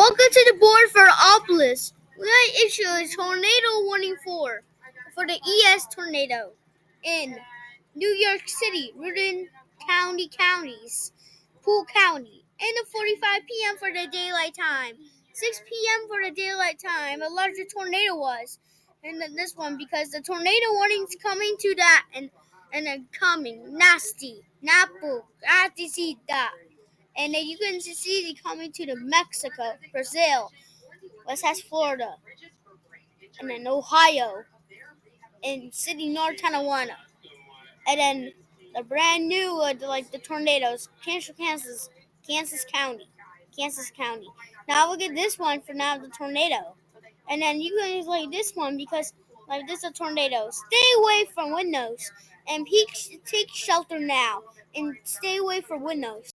Welcome to the board for Opolis. We might issue a tornado warning for the EAS tornado in New York City, Rudin counties, Poole County, and the 45 p.m. for the daylight time, 6 p.m. for the daylight time. A larger tornado was, and then this one because the tornado warning's coming to that and then coming nasty, napo, that. And then you can see it coming to the Mexico, Brazil, West Florida, and then Ohio, and city North Tonawanda. And then the brand new, the tornadoes, Kansas County. Now look at this one for now the tornado. And then you can like this one because this is a tornado. Stay away from windows and take shelter now and stay away from windows.